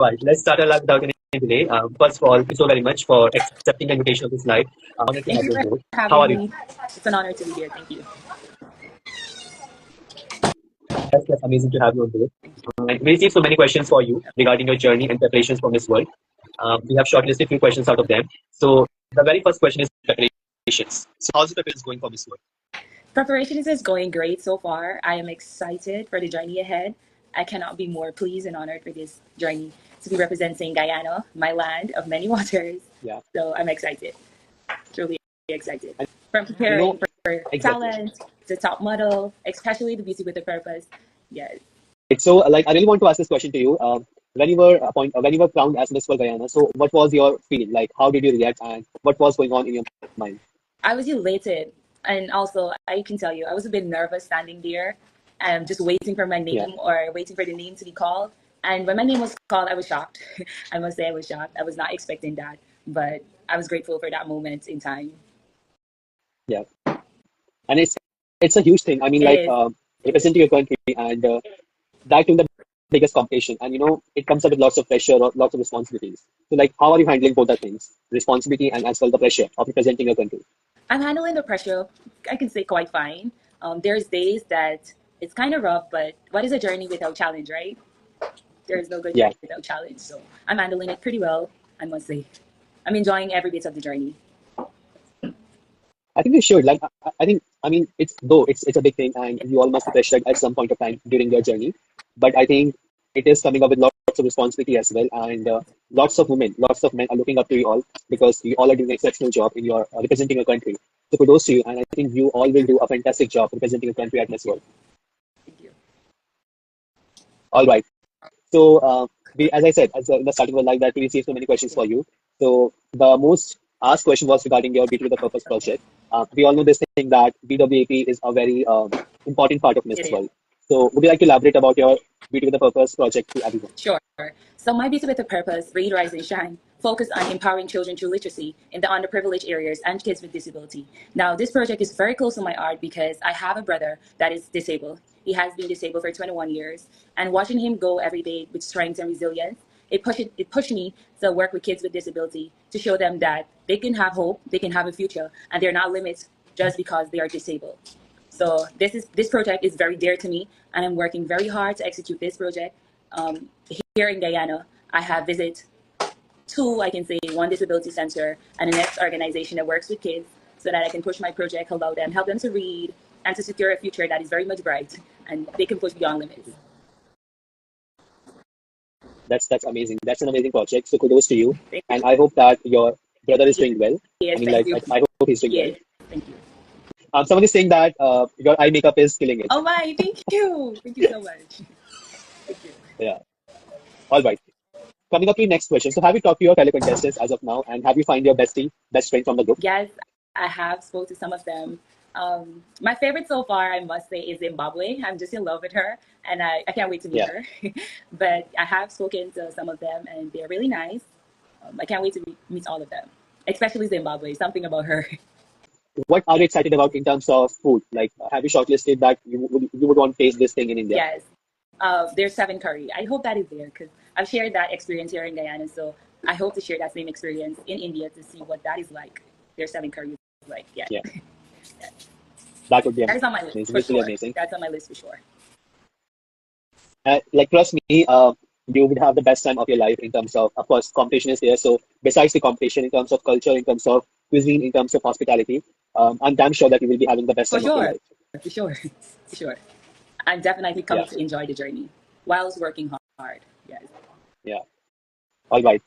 Right, let's start our live without any delay. First of all, thank you so very much for accepting the invitation of this live. Honored to Thank have you you on for board. How having are you? me. It's an honor to be here. Thank you. That's amazing to have you on board. And we received so many questions for you regarding your journey and preparations for Miss World. We have shortlisted a few questions out of them. So the very first question is preparations. So how's the preparations going for Miss World? Preparations is going great so far. I am excited for the journey ahead. I cannot be more pleased and honored for this journey to be representing Guyana, my land of many waters. Yeah, So I'm excited, truly excited. and From you preparing know for exactly. talent to top model, especially the beauty with a purpose. Yes. Right. So, like, I really want to ask this question to you. When you were crowned as Miss World Guyana, so what was your feeling? Like, how did you react, and what was going on in your mind? I was elated. And also, I can tell you, I was a bit nervous standing there, just waiting for my Yeah, name or waiting for the name to be called. And when my name was called, I was shocked. I must say, I was shocked. I was not expecting that, but I was grateful for that moment in time. yeah, and it's a huge thing. I mean, It like, is. It is. representing your country and that in the biggest competition, and it comes up with lots of pressure or lots of responsibilities. So, like, how are you handling both the things, responsibility and as well the pressure of representing your country? I'm handling the pressure, I can say, quite fine. There's days that it's kind of rough, but what is a journey without challenge, right? There is no good Yeah, journey without challenge. So I'm handling it pretty well, I must say. I'm enjoying every bit of the journey. I think you should. Like, I mean, it's a big thing, and you all must be pressured at some point of time during your journey. But I think it is coming up with lots of responsibility as well, and lots of women, lots of men are looking up to you all because you all are doing an exceptional job in your representing your country. So kudos to you, and I think you all will do a fantastic job representing your country at Miss World. Thank you. All right. So, as I said, in the starting of the live, that we received so many questions for you. So, the most asked question was regarding your Beauty with a Purpose project. We all know this thing that BWAP is a very important part of Miss It is. World. So, would you like to elaborate about your Beauty with a Purpose project to everyone? Sure. So my Beauty with a Purpose, Read, Rise and Shine, focus on empowering children through literacy in the underprivileged areas and kids with disability. Now, this project is very close to my heart because I have a brother that is disabled. He has been disabled for 21 years, and watching him go every day with strength and resilience, it pushed me to work with kids with disability to show them that they can have hope, they can have a future, and they're not limited just because they are disabled. So this project is very dear to me, and I'm working very hard to execute this project. Um, Here in Guyana, I have visited two, I can say, one disability center and the next organization that works with kids, so that I can push my project, help them to read, and to secure a future that is very much bright, and they can push beyond limits. That's amazing. That's an amazing project. So, kudos to you. Thank And you. I hope that your brother is doing well. I Yes, mean, thank like, you. I hope he's doing well. Yes, thank you. Someone is saying that your eye makeup is killing it. Oh my, thank you. Thank you so much. Thank you. Yeah. All right. Coming up to the next question. So have you talked to your fellow contestants as of now, and have you find your best friend from the group? Yes, I have spoke to some of them. My favorite so far, I must say, is Zimbabwe. I'm just in love with her, and I can't wait to meet Yeah. her. But I have spoken to some of them, and they're really nice. I can't wait to meet all of them, especially Zimbabwe. Something about her. What are you excited about in terms of food? Like, have you shortlisted that you would want to taste this thing in India? Yes, there's seven curry. I hope that is there because I've shared that experience here in Guyana. So I hope to share that same experience in India to see what that is like. There's seven curry is like. Yeah, Yeah, that would be that is on my list amazing. for It's really sure. amazing. That's on my list for sure. Like, trust me, you would have the best time of your life in terms of course, competition is there. So besides the competition, in terms of culture, in terms of cuisine, in terms of hospitality, I'm damn sure that you will be having the best For time of your sure. life. For sure. For sure. I'm definitely Yeah, coming to enjoy the journey whilst working hard. Yes. yeah. All right.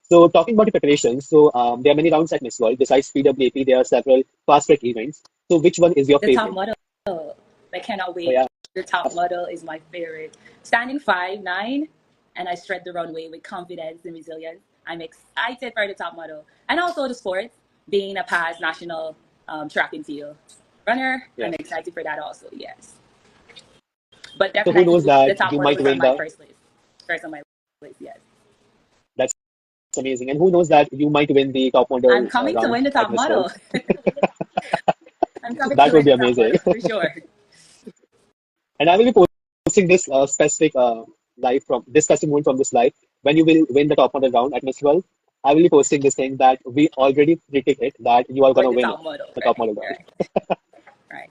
So talking about the preparations, so there are many rounds at Miss World. Besides PWAP, there are several fast track events. So which one is your The top favorite? model. I cannot Oh wait. yeah, The top model is my favorite. Standing 5'9", and I shred the runway with confidence and resilience. I'm excited for the top model. And also the sports, being a past national track and field runner. yeah. I'm excited for that also, yes. But So who knows definitely the that top you model might is on win my the? first list. First on my list, yes. That's amazing. And who knows that you might win the top I'm model coming to round win the at top Miss World. model. I'm coming to That would win be the top amazing. model for sure. And I will be posting this specific live from this specific moment from this live when you will win the top model round at Miss World, I will be posting this thing that we already predicted it that you are For gonna the win top model, the top right? model round. Right. Right.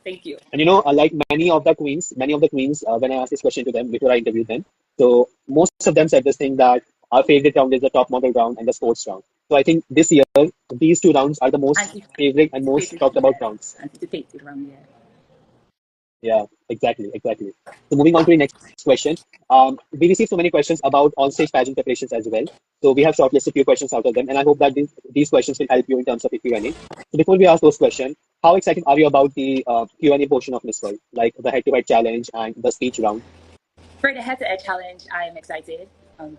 Thank you. And like many of the queens, when I asked this question to them before I interviewed them, so most of them said this thing that our favorite round is the top model round and the sports round. So I think this year these two rounds are the most favorite and most Anticipated, talked about yes. rounds. Anticipated around here. Yeah, exactly, exactly. So moving on to the next question. We received so many questions about on-stage pageant preparations as well. So we have shortlisted a few questions out of them, and I hope that these questions will help you in terms of the Q&A. So before we ask those questions, how excited are you about the Q&A portion of Miss World, like the head-to-head challenge and the speech round? For the head-to-head challenge, I am excited.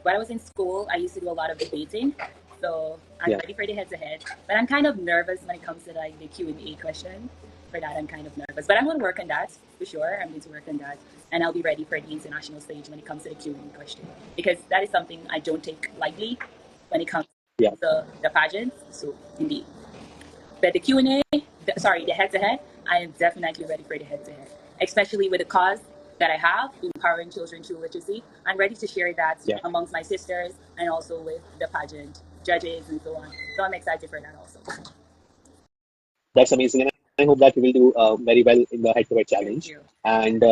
When I was in school, I used to do a lot of debating, so I'm Yeah, ready for the head-to-head. But I'm kind of nervous when it comes to like the Q&A question. For that, I'm kind of nervous, but I'm going to work on that for sure. I'm going to work on that, and I'll be ready for the international stage when it comes to the Q&A question because that is something I don't take lightly when it comes yeah, to the pageants. So indeed. But the Q&A, the head-to-head, I am definitely ready for the head-to-head, especially with the cause that I have, empowering children through literacy. I'm ready to share that yeah. amongst my sisters and also with the pageant judges and so on. So I'm excited for that also. That's amazing, and I hope that you will do very well in the head-to-head Thank challenge. you. And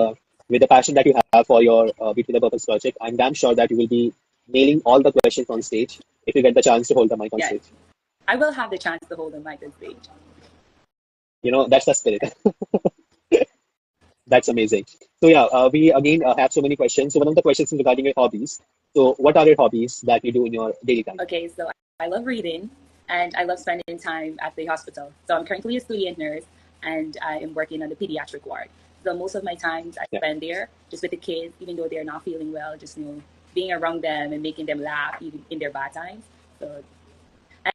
with the passion that you have for your Beauty the Purpose project, I'm damn sure that you will be nailing all the questions on stage if you get the chance to hold the mic on Yes, stage. I will have the chance to hold the mic on stage. That's the spirit. That's amazing. So yeah, we again have so many questions. So one of the questions is regarding your hobbies. So what are your hobbies that you do in your daily time? Okay, so I love reading and I love spending time at the hospital. So I'm currently a student nurse and I am working on the pediatric ward. So most of my times I Yeah, spend there just with the kids, even though they're not feeling well, just being around them and making them laugh even in their bad times. So and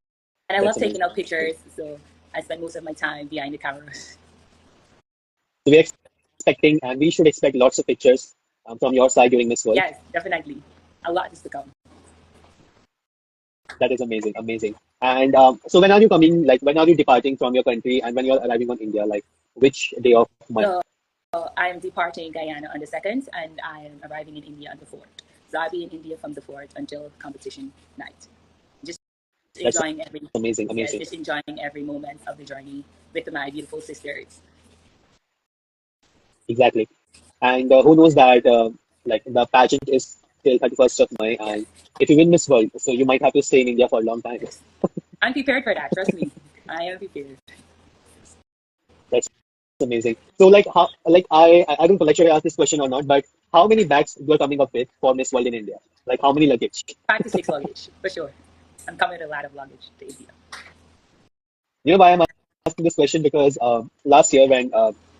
I that's love amazing. taking out pictures. So I spend most of my time behind the camera. So we're expecting, and we should expect lots of pictures from your side during Miss World. Yes, definitely. A lot is to come. That is amazing, amazing. And so when are you coming? Like when are you departing from your country, and when you're arriving on India? Like which day of month? So I am departing Guyana on the 2nd and I am arriving in India on the 4th. So I'll be in India from the 4th until competition night. Just That's enjoying every amazing, yes, amazing. just enjoying every moment of the journey with my beautiful sisters. Exactly. And who knows that like the pageant is till 31st of May, Yes, and if you win Miss World, so you might have to stay in India for a long time. yes. I'm prepared for that, trust me. I am prepared. That's amazing. So like how like I don't know like should I ask this question or not, but how many bags you're coming up with for Miss World in India? Like how many luggage? 5 to 6 luggage, for sure. I'm coming with a lot of luggage to India. You know why I'm asking this question? Because last year when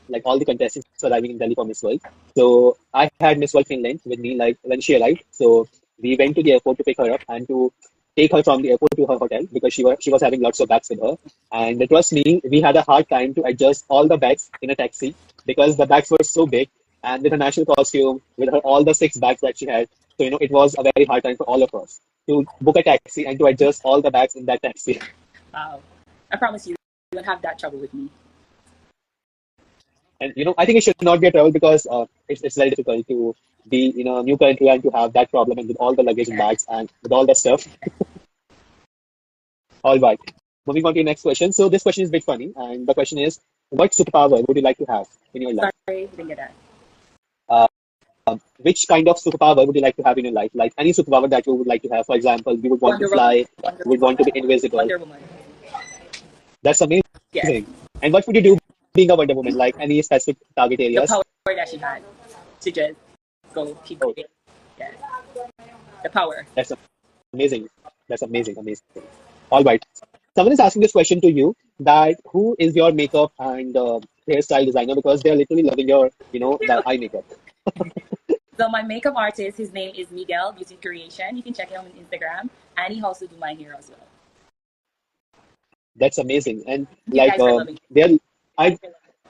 like all the contestants were arriving in Delhi for Miss World, so I had Miss World Finland with me like when she arrived. So we went to the airport to pick her up and to take her from the airport to her hotel because she was having lots of bags with her. And trust me, we had a hard time to adjust all the bags in a taxi because the bags were so big. And with her national costume, with her all the six bags that she had, so it was a very hard time for all of us to book a taxi and to adjust all the bags in that taxi. Wow. I promise you won't have that trouble with me. And I think it should not be a trouble because it's very difficult to be in a new country and to have that problem and with all the luggage and Yeah. bags and with all the stuff. All right. Moving on to the next question. So this question is a bit funny, and the question is, what superpower would you like to have in your life? Sorry, didn't get that. Uh, which kind of superpower would you like to have in your life? Like any superpower that you would like to have. For example, you would want to Wonder Woman. fly, Wonder you would want Woman. to be invisible. Wonder Woman. That's Yes. amazing. And what would you do being a Wonder Woman? Like any specific target The areas? power that she had to just go keep Oh, going. Yes. The power. that's amazing. That's amazing. Amazing. All right. Someone is asking this question to you that who is your makeup and hairstyle designer because they are literally loving your, the eye makeup. So my makeup artist, his name is Miguel Beauty Creation. You can check him on Instagram, and he also do my hair as well. That's amazing. And You like guys are loving they're I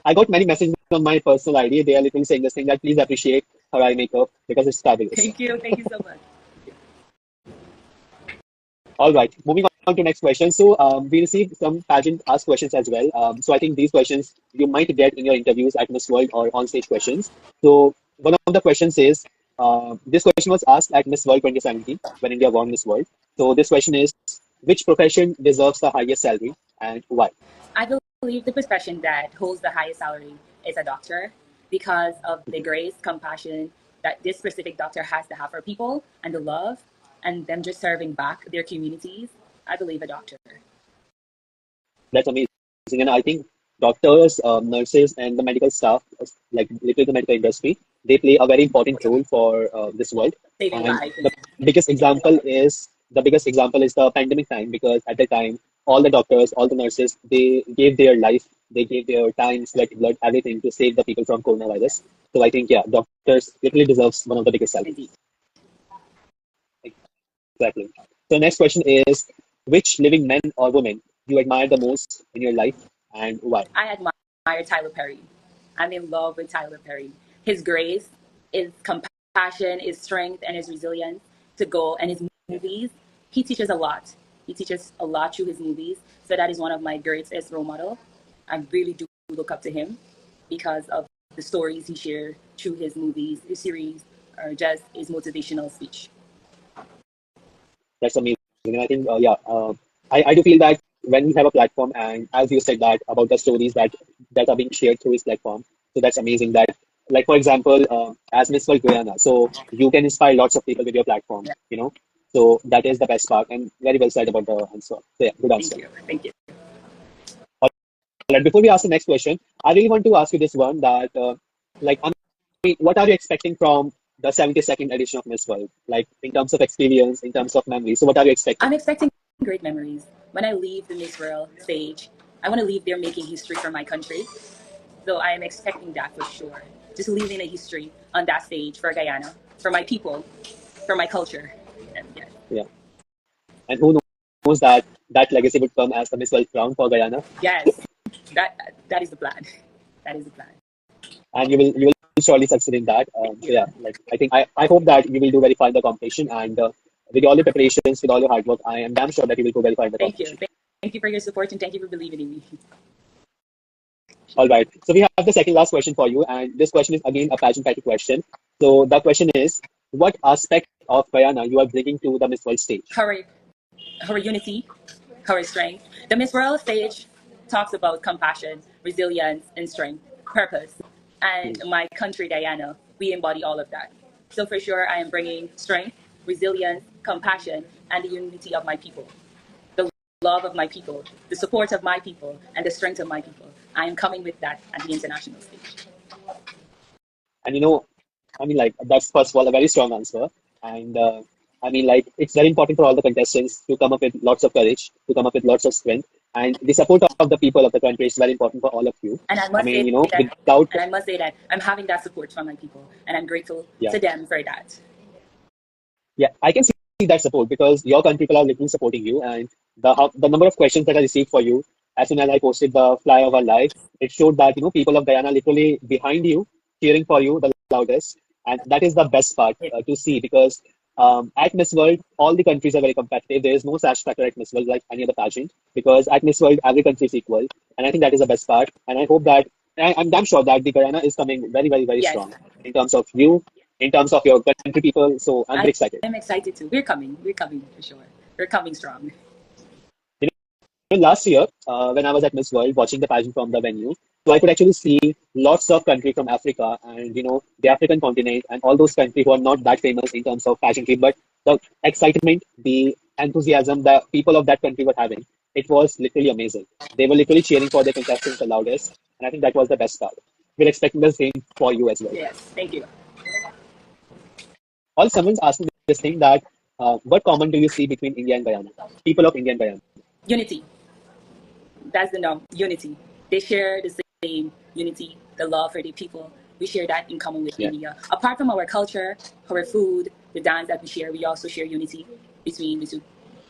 I got many messages on my personal ID. They are literally saying this thing that please appreciate her eye makeup because it's it. fabulous. Thank you so much. All right, moving on to next question. So we received some pageant ask questions as well. So I think these questions you might get in your interviews at Miss World or on stage questions. So one of the questions is, This question was asked at Miss World 2017 when India won Miss World. So this question is, which profession deserves the highest salary and why? I believe the profession that holds the highest salary is a doctor because of the grace, compassion that this specific doctor has to have for people and the love and them just serving back their communities. I believe a doctor. That's amazing. And I think doctors, nurses, and the medical staff, like literally the medical industry, they play a very important role for this world. Saving And lives. the biggest example is the pandemic time because at the time, all the doctors, all the nurses, they gave their life, they gave their time, sweat, blood, everything to save the people from coronavirus. So I think, yeah, doctors literally deserves one of the biggest salaries. Indeed. Exactly. So next question is, which living man or woman you admire the most in your life and why? I admire Tyler Perry. I'm in love with Tyler Perry. His grace, his compassion, his strength, and his resilience to go and his movies. He teaches a lot. He teaches a lot through his movies. So that is one of my greatest role model. I really do look up to him because of the stories he shared through his movies, his series, or just his motivational speech. That's amazing. And I think, yeah, I do feel that when we have a platform, and as you said that about the stories that are being shared through his platform, so that's amazing. That, like for example, as Miss World Guyana, so you can inspire lots of people with your platform, Yeah. you know. So that is the best part, and very well said about the answer. So yeah, good answer. Thank you. Thank you. All right, before we ask the next question, I really want to ask you this one that, like, I mean, what are you expecting from the 72nd edition of Miss World? Like in terms of experience, in terms of memory. So what are you expecting? I'm expecting great memories. When I leave the Miss World stage, I want to leave there making history for my country. So I am expecting that for sure. Just leaving a history on that stage for Guyana, for my people, for my culture. And yeah. Yeah. And who knows that that legacy would come as the Miss World crown for Guyana, Yes, that is the plan. That is the plan. and you will surely succeed in that. Thank So you. yeah, like I hope that you will do very fine in the competition, and with all your preparations, with all your hard work, I am damn sure that you will go very far in the Thank you. competition. Thank you for your support and thank you for believing in me. All right. So we have the second last question for you, and this question is again a pageant patty question. So the question is, what aspect of Guyana you are bringing to the Miss World stage? Her, her unity, her strength. The Miss World stage talks about compassion, resilience, and strength, purpose. Hmm. And my country, Guyana, we embody all of that. So for sure, I am bringing strength, resilience, compassion, and the unity of my people, the love of my people, the support of my people, and the strength of my people. I am coming with that at the international stage. And I mean, like, that's first of all a very strong answer. And I mean, like, it's very important for all the contestants to come up with lots of courage, to come up with lots of strength. And the support of the people of the country is very important for all of you. And I I must say mean, that, without, and I must say that I'm having that support from my people, and I'm grateful yeah, to them for that. yeah, I can see that support because your country people are literally supporting you. And the number of questions that I received for you as soon as I posted the flyover live, it showed that, people of Guyana literally behind you, cheering for you the loudest. And that is the best part to see because at Miss World, all the countries are very competitive. There is no sash factor at Miss World like any other pageant because at Miss World, every country is equal. And I think that is the best part. And I hope that, I'm damn sure that the Guyana is coming very, very, very Yes, strong in terms of you, in terms of your country people. So I'm I very excited. am excited too. We're coming. We're coming for sure. We're coming strong. Last year, when I was at Miss World watching the pageant from the venue, so I could actually see lots of countries from Africa and the African continent and all those countries who are not that famous in terms of pageantry, but the excitement, the enthusiasm that people of that country were having, it was literally amazing. They were literally cheering for their contestants the loudest, and I think that was the best part. We're expecting the same for you as well. Yes, thank you. All someone's asking this thing that what common do you see between India and Guyana? People of India and Guyana. Unity. That's the norm. Unity. They share the same unity, the love for the people. We share that in common with Yeah. India. Apart from our culture, our food, the dance that we share, we also share unity between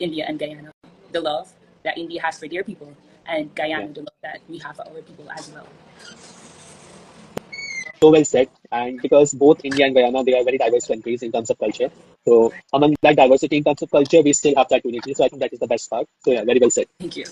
India and Guyana. The love that India has for their people, and Yeah. Guyana, the love that we have for our people as well. So well said. And because both India and Guyana, they are very diverse countries in terms of culture. So among that diversity in terms of culture, we still have that unity. So I think that is the best part. So yeah, very well said. Thank you.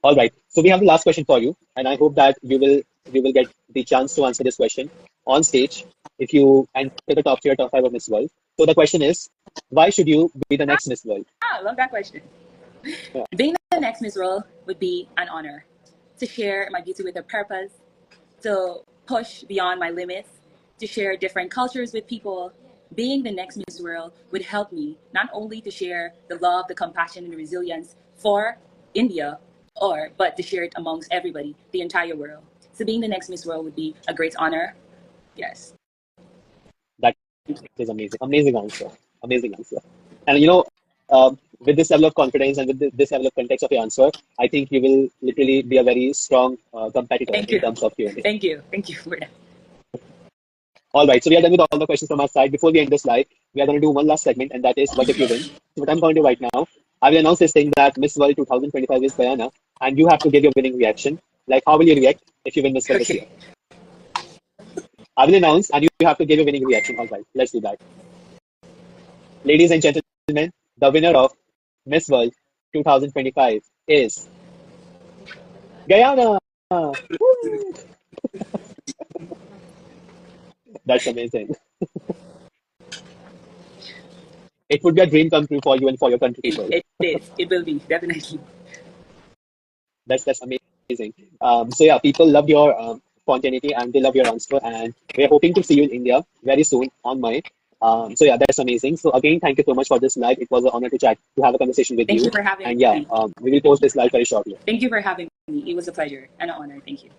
All right. So we have the last question for you, and I hope that you will get the chance to answer this question. on stage if you enter the top three or top five of Miss World. So the question is, why should you be the next Miss World? I love that question. Yeah, Being the next Miss World would be an honor to share my beauty with a purpose, to push beyond my limits, to share different cultures with people. Being the next Miss World would help me not only to share the love, the compassion, and the resilience for India, but to share it amongst everybody, the entire world. So being the next Miss World would be a great honor. Yes. that is amazing. Amazing answer. Amazing answer. And with this level of confidence and with this level of context of your answer, I think you will literally be a very strong competitor Thank in you. terms of Q&A. Thank you. Thank you for that. All right, so we are done with all the questions from our side. Before we end this live, we are going to do one last segment, and that is what if you win. So what I'm going to do right now, I will announce this thing that Miss World 2025 is Guyana, and you have to give your winning reaction. Like, how will you react if you win Miss World this year? Okay. I will announce, and you have to give your winning reaction. All right, let's do that. Ladies and gentlemen, the winner of Miss World 2025 is Guyana. Woo! That's amazing. It would be a dream come true for you and for your country people. It is. It will be, definitely. That's amazing. So yeah, people love your spontaneity and they love your answer, and we're hoping to see you in India very soon on my. So yeah, that's amazing. So again, thank you so much for this live. It was an honor to chat, to have a conversation with Thank you. you for having And yeah, me. we will post this live very shortly. Thank you for having me. It was a pleasure and an honor. Thank you.